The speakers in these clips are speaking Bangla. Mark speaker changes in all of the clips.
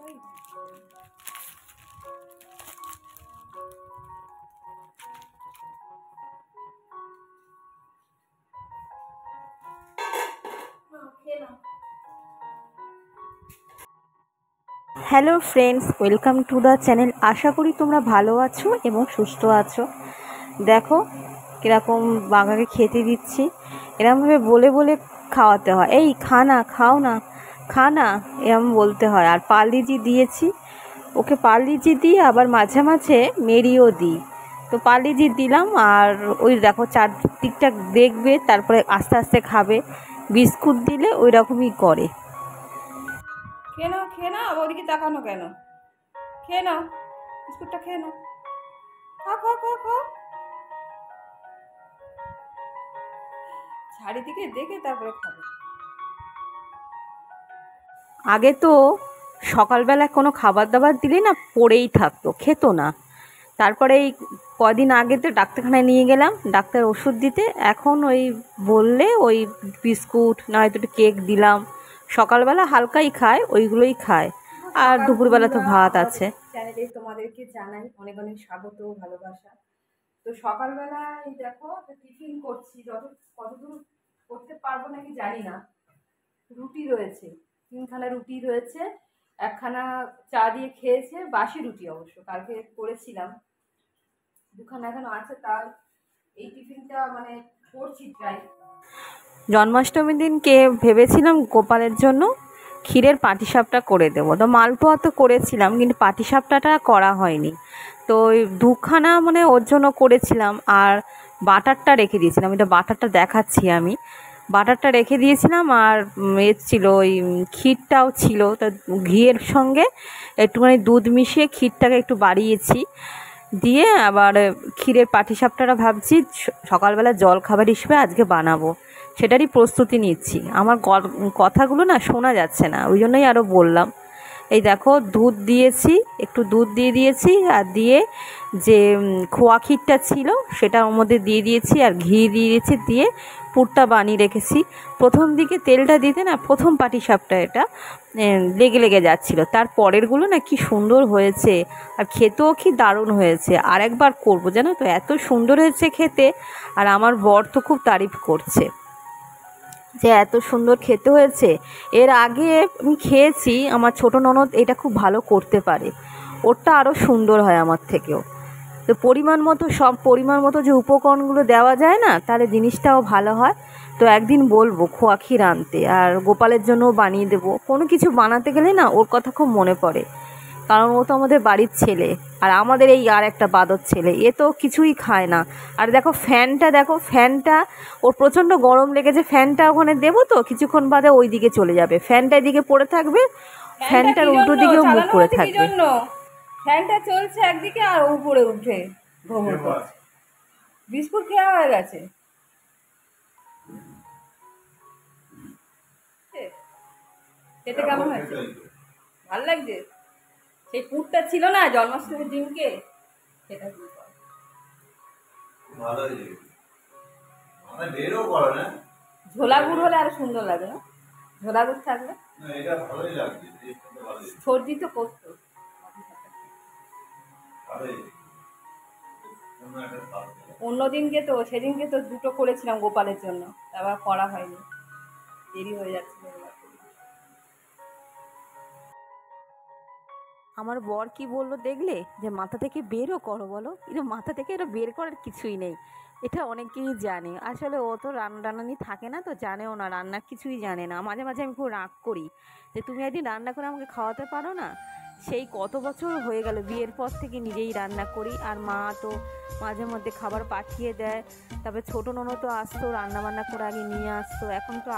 Speaker 1: Hello friends, welcome to the channel. আশা করি তোমরা ভালো আছো এবং সুস্থ আছো। দেখো কীরকম বাঘাকে খেতে দিচ্ছি। এরকমভাবে বলে বলে খাওয়াতে হয়, এই খা না, খাও না, খা না, এরকম বলতে হয়। আর পালিজি দিয়েছি ওকে, পালিজি দিই, আবার মাঝে মাঝে মেরিও দিই। তো পালিজি দিলাম, আর ওই দেখো চারদিকটা দেখবে, তারপরে আস্তে আস্তে খাবে। বিস্কুট দিলে ওই রকমই করে।
Speaker 2: খেয়ে নাও, খেয়ে নাও, আবার ওদিকে তাকানো কেন? খেয়ে নাও, বিস্কুটটা খেয়ে নাও, খাও খাও খাও খাও। চারিদিকে দেখে তারপরে খাবে।
Speaker 1: আগে তো সকালবেলা কোনো খাবার দাবার দিলে না পড়েই থাকতো, খেত না। তারপরে এই কদিন আগে তো ডাক্তারখানায় নিয়ে গেলাম ডাক্তার ওষুধ দিতে। এখন ওই বললে ওই বিস্কুট না হয়তো একটু কেক দিলাম। সকালবেলা হালকাই খায়, ওইগুলোই খায়। আর দুপুরবেলা তো ভাত আছে।
Speaker 2: চ্যানেলে তোমাদেরকে জানাই অনেক অনেক স্বাগত, ভালোবাসা। তো সকালবেলা এই দেখো টিফিন করছি, কতদূর করতে পারবো নাকি জানি না। রুটি রয়েছে, 3খানা রুটি রয়েছে, একখানা চা দিয়ে খেয়েছে, বাসি রুটি অবশ্য, কালকে করেছিলাম। 2খানা এখনো আছে, তার এই টিফিনটা মানে করছি ট্রাই।
Speaker 1: জন্মাষ্টমীর দিনকে ভেবেছিলাম গোপালের জন্য ক্ষীরের পাটিসাপটা করে দেবো। তো মালপোয়া তো করেছিলাম, কিন্তু পাটিসাপটাটা করা হয়নি। তো ওই 2খানা মানে ওর জন্য করেছিলাম, আর বাটারটা রেখে দিয়েছিলাম। এটা বাটারটা দেখাচ্ছি আমি। বাটারটা রেখে দিয়েছিলাম, আর ছিল ওই ক্ষীরটাও ছিল। তো ঘিয়ের সঙ্গে একটুখানি দুধ মিশিয়ে ক্ষীরটাকে একটু বাড়িয়েছি, দিয়ে আবার ক্ষীরের পাটিসাপটাটা ভাবছি সকালবেলা জল খাবার হিসেবে আজকে বানাবো। সেটারই প্রস্তুতি নিচ্ছি। আমার কথাগুলো না শোনা যাচ্ছে না, ওই জন্যই আরও বললাম। এই দেখো দুধ দিয়েছি, একটু দুধ দিয়ে দিয়েছি, আর দিয়ে যে খোয়া ক্ষীরটা ছিল সেটা ওর মধ্যে দিয়ে দিয়েছি, আর ঘি দিয়ে দিয়েছি, দিয়ে পুরটা বানিয়ে রেখেছি। প্রথম দিকে তেলটা দিতে না প্রথম পাটিসাপটা এটা লেগে লেগে যাচ্ছিলো, তার পরেরগুলো না কি সুন্দর হয়েছে, আর খেতেও কি দারুণ হয়েছে। আর একবার করবো জানো তো, এত সুন্দর হয়েছে খেতে। আর আমার বর তো খুব তারিফ করছে যে এত সুন্দর খেতে হয়েছে। এর আগে আমি খেয়েছি, আমার ছোটো ননদ এটা খুব ভালো করতে পারে, ওরটা আরও সুন্দর হয় আমার থেকেও। তো পরিমাণ মতো যে উপকরণগুলো দেওয়া যায় না, তাহলে জিনিসটাও ভালো হয়। তো একদিন বলবো খোয়া ক্ষীর আনতে, আর গোপালের জন্যও বানিয়ে দেবো। কোনো কিছু বানাতে গেলে না ওর কথা খুব মনে পড়ে, কারণ ও তো আমাদের বাড়ির ছেলে, আর আমাদের এই আর একটা বাদর ছেলে, এ তো কিছুই খায় না। আর দেখো ফ্যানটা ওর প্রচণ্ড গরম লেগেছে, ফ্যানটা ওখানে দেবো তো কিছুক্ষণ বাদে ওই দিকে চলে যাবে, ফ্যানটা এদিকে পড়ে থাকবে, ফ্যানটার উল্টো দিকেও মুখ করে থাকবে।
Speaker 2: ফ্যানটা চলছে একদিকে আর উপরে উঠে ঘুমোর করছে। বিস্কুট খেয়া হয়ে গেছে। খেতে কেমন হয়েছে? ভালো লাগছে? সেই পুরটা ছিল না জন্মাষ্টমীর দিনকে, সেটা ঝোলা গুড় হলে আরো সুন্দর লাগে না? ঝোলা গুড় থাকলে সর্দি তো করতো। অন্যদিনকে তো সেদিনকে তো 2টো করেছিলাম গোপালের জন্য, আবার করা হয়নি, দেরি হয়ে যাচ্ছিল।
Speaker 1: আমার বর কি বললো দেখলে, যে মাথা থেকে বেরও করো বলো, কিন্তু মাথা থেকে এটা বের করার কিছুই নেই। এটা অনেকেই জানে, আসলে ও তো রান্নানি থাকে না, তো জানেও না, রান্নার কিছুই জানে না। মাঝে মাঝে আমি খুব রাগ করি যে তুমি একদিন রান্না করে আমাকে খাওয়াতে পারো না। সেই কত বছর হয়ে গেল বিয়ের পর থেকে নিজেই রান্না করি, আর মা তো মাঝে মধ্যে খাবার পাঠিয়ে দেয়। তারপরে ছোটো ননদ তো আসতো, রান্নাবান্না করে আগে নিয়ে আসতো, এখন তো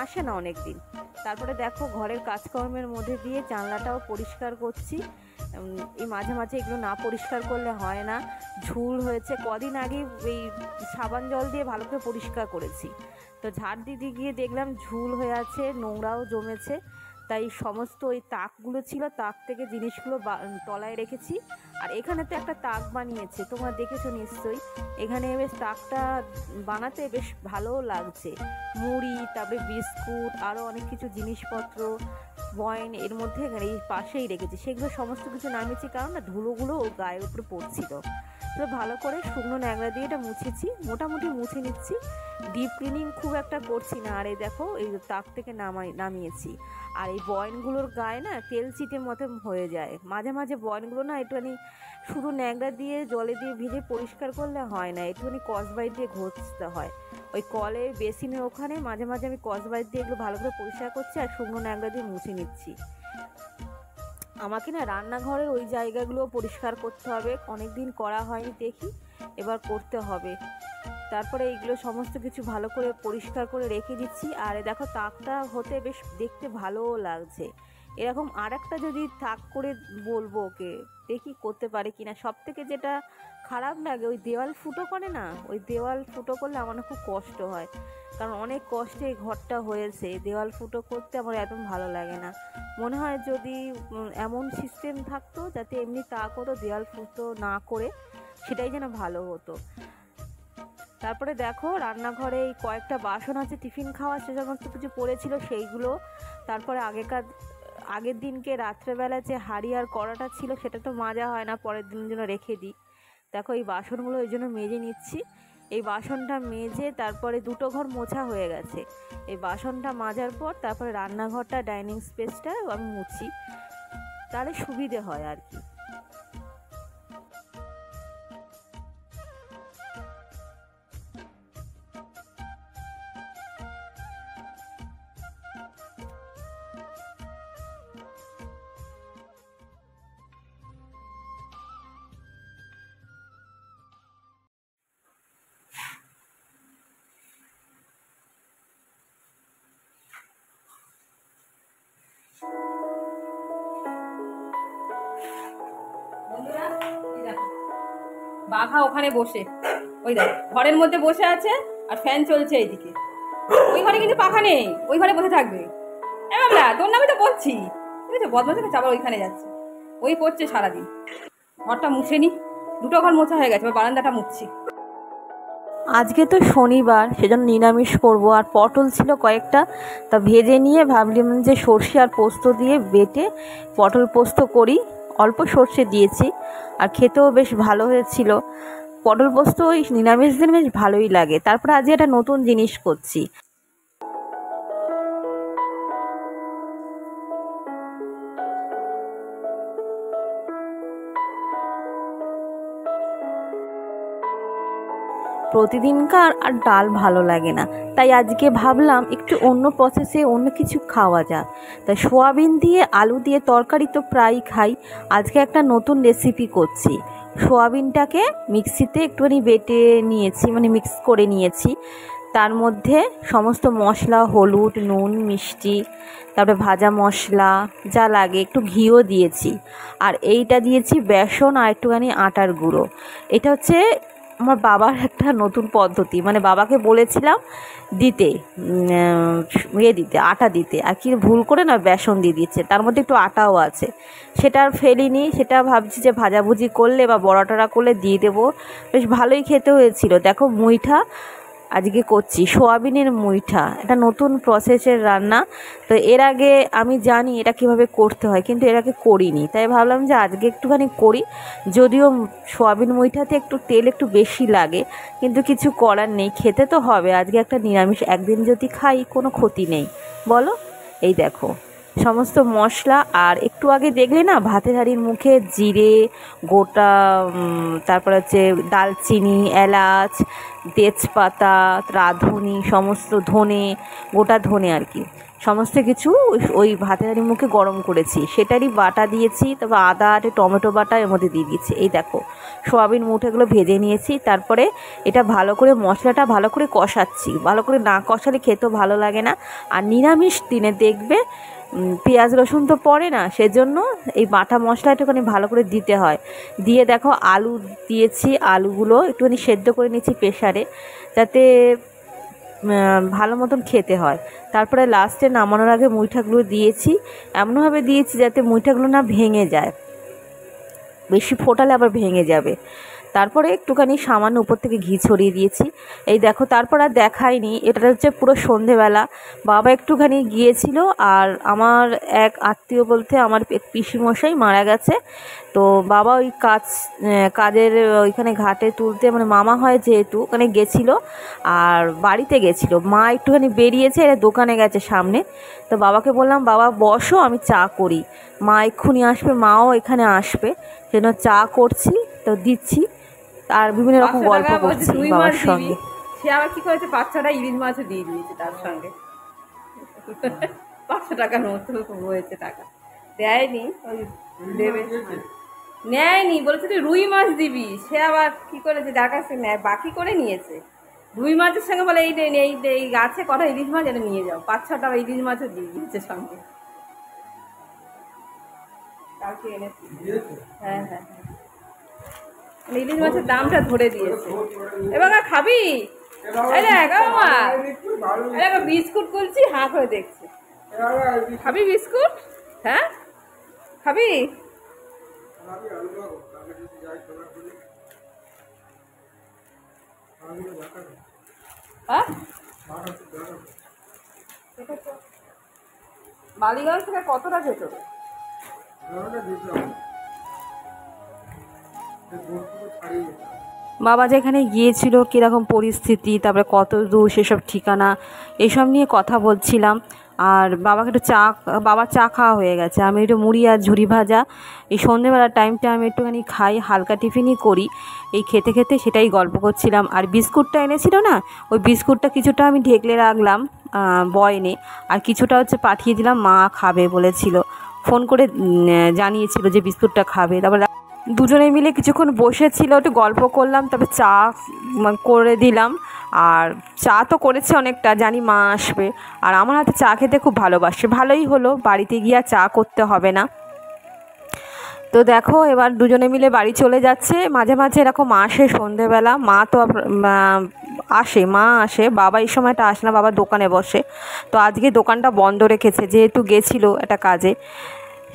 Speaker 1: আসে না অনেক দিন। তারপরে দেখো ঘরের কাজকর্মের মধ্যে দিয়ে জানলাটাও পরিষ্কার করছি। এই মাঝে মাঝে এগুলো না পরিষ্কার করলে হয় না। ঝুল হয়েছে, কদিন আগে এই সাবান জল দিয়ে ভালো করে পরিষ্কার করেছি, তো ঝাড় দিতে গিয়ে দেখলাম ঝুল হয়ে আছে, নোংরাও জমেছে। তাই সমস্ত ওই তাকগুলো ছিল, তাক থেকে জিনিসগুলো তলায় রেখেছি। আর এখানে তো একটা তাক বানিয়েছে, তোমরা দেখেছো নিশ্চয়ই। এখানে বেশ তাকটা বানাতে বেশ ভালোও লাগছে। মুড়ি, তারপরে বিস্কুট, আরও অনেক কিছু জিনিসপত্র, বয়েন এর মধ্যে এই পাশেই রেখেছি, সেগুলো সমস্ত কিছু নামিয়েছি, কারণ না ধুলোগুলো ওর গায়ের উপরে পড়ছিল। তো ভালো করে শুকনো ন্যাংরা দিয়ে এটা মুছেছি, মোটামুটি মুছে নিচ্ছি। ডিপ ক্লিনিং খুব একটা করছি না। আর এই দেখো এই তাক থেকে নামিয়েছি। আর এই বয়েনগুলোর গায়ে না তেল চিটের মতো হয়ে যায়, মাঝে মাঝে বয়েনগুলো না একটুখানি শুধু ন্যাংরা দিয়ে জলে দিয়ে ভিজে পরিষ্কার করলে হয় না, একটুখানি কসবাইট দিয়ে ঘষতে হয়। ওই কলের বেসিনের ওখানে মাঝে মাঝে আমি কসবাইট দিয়ে এগুলো ভালো করে পরিষ্কার করছি আর শুকনো ন্যাংরা দিয়ে মুছে নিচ্ছি। আমাকে না রান্নাঘরের ওই জায়গাগুলো পরিষ্কার করতে হবে, অনেক দিন করা হয়নি, দেখি এবার করতে হবে। তারপরে এইগুলো সমস্ত কিছু ভালো করে পরিষ্কার করে রেখে দিচ্ছি। আর দেখো তাকটা হতে বেশ দেখতে ভালোও লাগছে। এরকম আর একটা যদি তাক করে বলবো ওকে, দেখি করতে পারে কিনা। সব থেকে যেটা খারাপ লাগে ওই দেওয়াল ফুটো করে না, ওই দেওয়াল ফুটো করলে আমার খুব কষ্ট হয়, কারণ অনেক কষ্টে এই ঘরটা হয়েছে। দেওয়াল ফুটো করতে আমার একদম ভালো লাগে না। মনে হয় যদি এমন সিস্টেম থাকতো যাতে এমনি তাকও দেওয়াল ফুটো না করে, সেটাই যেন ভালো হতো। তারপরে দেখো রান্নাঘরে এই কয়েকটা বাসন আছে টিফিন খাওয়া, সে সমস্ত কিছু পড়েছিল সেইগুলো। তারপরে আগের দিনকে রাত্রেবেলা যে হাঁড়ি আর কড়াটা ছিল সেটা তো মাজা হয় না, পরের দিনের জন্য রেখে দিই। দেখো এই বাসনগুলো ওই জন্য মেজে নিচ্ছি। এই বাসনটা মেজে তারপরে দুটো ঘর মোছা হয়ে গেছে। এই বাসনটা মাজার পর তারপরে রান্নাঘরটা ডাইনিং স্পেসটা আমি মুছি, তাহলে সুবিধে হয় আর কি।
Speaker 2: বন্ধুরা এই দেখো বাঘা ওখানে বসে, ওই দেখো ঘরের মধ্যে বসে আছে আর ফ্যান চলছে এইদিকে। ওই ঘরে কিন্তু পাখা নেই, ওই ঘরে বসে থাকবে। আমরা তোর নামে তো বলছি, ঠিক আছে? বদমাশ হচ্ছে, আবার ওইখানে যাচ্ছে, ওই করছে সারাদিন। ঘরটা মুছে নি, দুটো ঘর মোছা হয়ে গেছে, বারান্দাটা মুছছি।
Speaker 1: আজকে তো শনিবার, সেজন্য নিরামিষ করব। আর পটল ছিল কয়েকটা, তা ভেজে নিয়ে ভাবলাম যে সর্ষে আর পোস্ত দিয়ে বেটে পটল পোস্ত করি। অল্প সর্ষে দিয়েছি আর খেতেও বেশ ভালো হয়েছিল। পটল পোস্ত ওই নিরামিষ দিন বেশ ভালোই লাগে। তারপরে আজকে একটা নতুন জিনিস করছি। প্রতিদিনকার আর ডাল ভালো লাগে না, তাই আজকে ভাবলাম একটু অন্য প্রসেসে অন্য কিছু খাওয়া যাক। তাই সোয়াবিন দিয়ে আলু দিয়ে তরকারি তো প্রায়ই খাই, আজকে একটা নতুন রেসিপি করছি। সোয়াবিনটাকে মিক্সিতে একটুখানি বেটে নিয়েছি, মানে মিক্স করে নিয়েছি। তার মধ্যে সমস্ত মশলা, হলুদ, নুন, মিষ্টি, তারপরে ভাজা মশলা যা লাগে, একটু ঘিও দিয়েছি। আর এইটা দিয়েছি বেসন আর একটুখানি আটার গুঁড়ো। এটা হচ্ছে আমার বাবার একটা নতুন পদ্ধতি, মানে বাবাকে বলেছিলাম দিতে দিতে আটা দিতে, আর কি ভুল করে না বেসন দিয়ে দিচ্ছে, তার মধ্যে একটু আটাও আছে। সেটা আর ফেলিনি, সেটা ভাবছি যে ভাজাভুজি করলে বা বড়াটরা করলে দিয়ে দেবো। বেশ ভালোই খেতে হয়েছিল। দেখো মুইঠা আজকে করছি, সোয়াবিনের মুইঠা, এটা নতুন প্রসেসের রান্না। তো এর আগে আমি জানি এটা কিভাবে করতে হয়, কিন্তু এর আগে করিনি, তাই ভাবলাম যে আজকে একটুখানি করি। যদিও সোয়াবিন মুইঠাতে একটু তেল একটু বেশি লাগে, কিন্তু কিছু করার নেই, খেতে তো হবে। আজকে একটা নিরামিষ, একদিন যদি খাই কোনো ক্ষতি নেই, বলো? এই দেখো সমস্ত মশলা, আর একটু আগে দেখলে না ভাতের হাঁড়ির মুখে জিরে গোটা, তারপর হচ্ছে দালচিনি, এলাচ, তেজপাতা, রাঁধুনি, সমস্ত ধনে, গোটা ধনে আর কি, সমস্ত কিছু ওই ভাতের হাঁড়ির মুখে গরম করেছি, সেটারই বাটা দিয়েছি। তারপর আদা আর টমেটো বাটা এর মধ্যে দিয়ে দিয়েছি। এই দেখো সোয়াবিন মুঠাগুলো ভেজে নিয়েছি। তারপরে এটা ভালো করে মশলাটা ভালো করে কষাচ্ছি, ভালো করে না কষালে খেতেও ভালো লাগে না। আর নিরামিষ দিনে দেখবে পেঁয়াজ রসুন তো পড়ে না, সেজন্য এই বাটা মশলা একটুখানি ভালো করে দিতে হয়। দিয়ে দেখো আলু দিয়েছি, আলুগুলো একটুখানি সেদ্ধ করে নিচ্ছি প্রেশারে, যাতে ভালো মতন খেতে হয়। তারপরে লাস্টে নামানোর আগে মুইঠাগুলো দিয়েছি, এমনভাবে দিয়েছি যাতে মুইঠাগুলো না ভেঙে যায়, বেশি ফোটালে আবার ভেঙে যাবে। তারপরে একটুখানি সামান্য উপর থেকে ঘি ছড়িয়ে দিয়েছি। এই দেখো, তারপর আর দেখাইনি। এটা হচ্ছে পুরো সন্ধেবেলা। বাবা একটুখানি গিয়েছিল, আর আমার এক আত্মীয় বলতে আমার পিসিমশাই মারা গেছে। তো বাবা ওই কাজের ওইখানে ঘাটে তুলতে, মানে মামা হয় যেহেতু, ওখানে গেছিলো আর বাড়িতে গেছিলো। মা একটুখানি বেরিয়েছে, এরা দোকানে গেছে সামনে। তো বাবাকে বললাম, বাবা বসো, আমি চা করি। মা এক্ষুনি আসবে, মাও এখানে আসবে, সেজন্য চা করছি, তো দিচ্ছি। আর বিভিন্ন রকম গল্প করছি বাবার সঙ্গে।
Speaker 2: সে আবার কি করেছে, 5-6টা ইলিশ মাছও দিয়ে দিয়েছে তার সঙ্গে। 500 টাকার মতো হয়েছে টাকা। দেয়নি, ওই দেবে, নেয়নি, বলেছে তুই রুই মাছ দিবি। সে আবার কি করেছে, যার কাছে নেয় বাকি করে নিয়েছে। রুই মাছের সঙ্গে বলে এই গাছে কটা ইলিশ মাছ, এটা নিয়ে যাও। 5-6টা ইলিশ মাছও দিয়ে দিয়েছে সঙ্গে। কালকে এনেছি। হ্যাঁ হ্যাঁ হ্যাঁ, ইলিশ মাছের দামটা ধরে দিয়েছে। এবার খাবি? বিস্কুট খুলছি, হাঁ করে দেখছি। খাবি বিস্কুট? হ্যাঁ খাবি? বালিগঞ্জ থেকে কতটা ভেতরে?
Speaker 1: বাবা যেখানে গিয়েছিল, কীরকম পরিস্থিতি, তারপরে কত দূর, সেসব ঠিকানা, এসব নিয়ে কথা বলছিলাম। আর বাবাকে একটু বাবার চা খাওয়া হয়ে গেছে। আমি একটু মুড়ি আর ঝুরি ভাজা, এই সন্ধ্যেবেলার টাইমটা আমি একটুখানি খাই, হালকা টিফিনই করি। এই খেতে খেতে সেটাই গল্প করছিলাম। আর বিস্কুটটা এনেছিল না, ওই বিস্কুটটা কিছুটা আমি ঢেকলে রাখলাম বয়নে, আর কিছুটা হচ্ছে পাঠিয়ে দিলাম, মা খাবে বলেছিল, ফোন করে জানিয়েছিল যে বিস্কুটটা খাবে। তারপর দুজনে মিলে কিছুক্ষণ বসেছিল, একটু গল্প করলাম, তবে চা করে দিলাম। আর চা তো করেছে অনেকটা, জানি মা আসবে। আর আমার হাতে চা খেতে খুব ভালোবাসে। ভালোই হলো, বাড়িতে গিয়ে চা করতে হবে না। তো দেখো, এবার দুজনে মিলে বাড়ি চলে যাচ্ছে। মাঝে মাঝে এরকম আসে সন্ধেবেলা, মা তো আসে, মা আসে, বাবা এই সময়টা আসে না, বাবা দোকানে বসে। তো আজকে দোকানটা বন্ধ রেখেছে, যেহেতু গেছিলো একটা কাজে,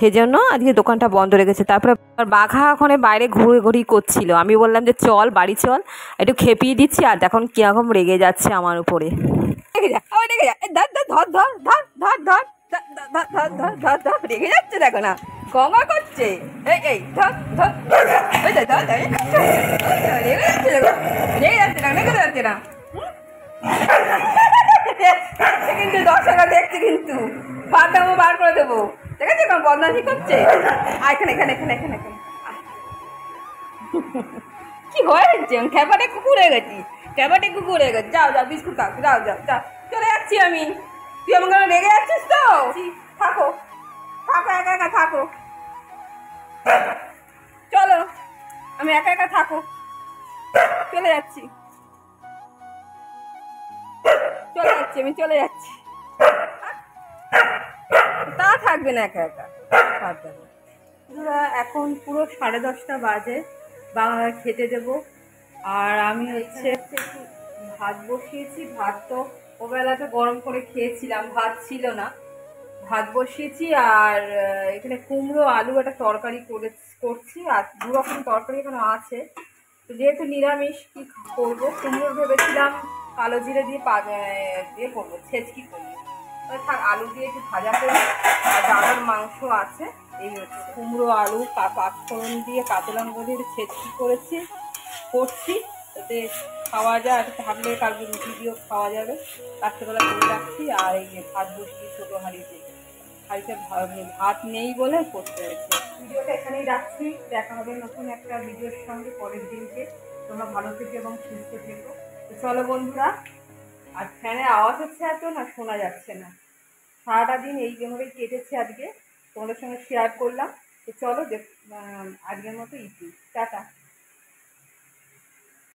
Speaker 1: সেজন্য আজকে দোকানটা বন্ধ রেখেছে। তারপরে বাঘা ওখানে বাইরে ঘুরি করছিল। আমি বললাম যে চল বাড়ি চল, একটু খেপিয়ে দিচ্ছি। আর দেখুন কীরকম রেগে যাচ্ছে আমার উপরে।
Speaker 2: রেগে যাচ্ছে, দেখো না, গঙ্গা করছে। কিন্তু দর্শকরা দেখছে, কিন্তু পাতামো বার করে দেবো। ঠিক আছে, কারণ বদমাশি করছে। এখানে এখানে এখানে এখানে এখানে কি হয়েছে, খেপাটে কুকুর হয়ে গেছি, খেপাটে কুকুর হয়ে গেছে। যাও যাও, বিস্কুট খাও, যাও যাও যাও, চলে যাচ্ছি আমি। তুই আমার কারণে রেগে যাচ্ছিস তো? থাকো থাকো, একা একা থাকো, চলো, আমি একা একা থাকো, চলে যাচ্ছি, চলে যাচ্ছি, আমি চলে যাচ্ছি। তা থাকবে না একা একা, থাকবে না। এখন পুরো 10:30 বাজে, বাংলা খেতে দেব। আর আমি হচ্ছে একটু ভাত বসিয়েছি। ভাত তো ওবেলাতে গরম করে খেয়েছিলাম, ভাত ছিল না, ভাত বসিয়েছি। আর এখানে কুমড়ো আলু একটা তরকারি করছি। আর 2 রকম তরকারি এখানে আছে। তো যেহেতু নিরামিষ, কি করবো, কুমড়ো ভেবেছিলাম কালো জিরে দিয়ে দিয়ে করবো, ছেঁচকি করবো। থাক, আলু দিয়ে একটু ভাজা করি। আর ডালের মাংস আছে। এই হচ্ছে কুমড়ো আলু পাঁচফোড়ন দিয়ে কাঁচা লঙ্কা দিয়ে ছেঁচকি করছি, যাতে খাওয়া যায়। আর থাকলে কালকে রুটি দিয়েও খাওয়া যাবে। রাত্রেবেলা করে রাখছি। আর এই ভাত বসিয়ে ছোটো হাঁড়িতে ভাত নেই বলে করতে হয়েছে। ভিডিওটা এখানেই রাখছি। দেখা হবে নতুন একটা ভিডিওর সঙ্গে পরের দিনকে। তোমরা ভালো থেকো এবং সুস্থ থেকো। তো চলো বন্ধুরা, আর ফ্যানের আওয়াজ হচ্ছে এত না, শোনা যাচ্ছে না। সারাটা দিন এইভাবেই কেটেছে আজকে, তোমাদের সঙ্গে শেয়ার করলাম। তো চলো, আজকের মতো টাটা।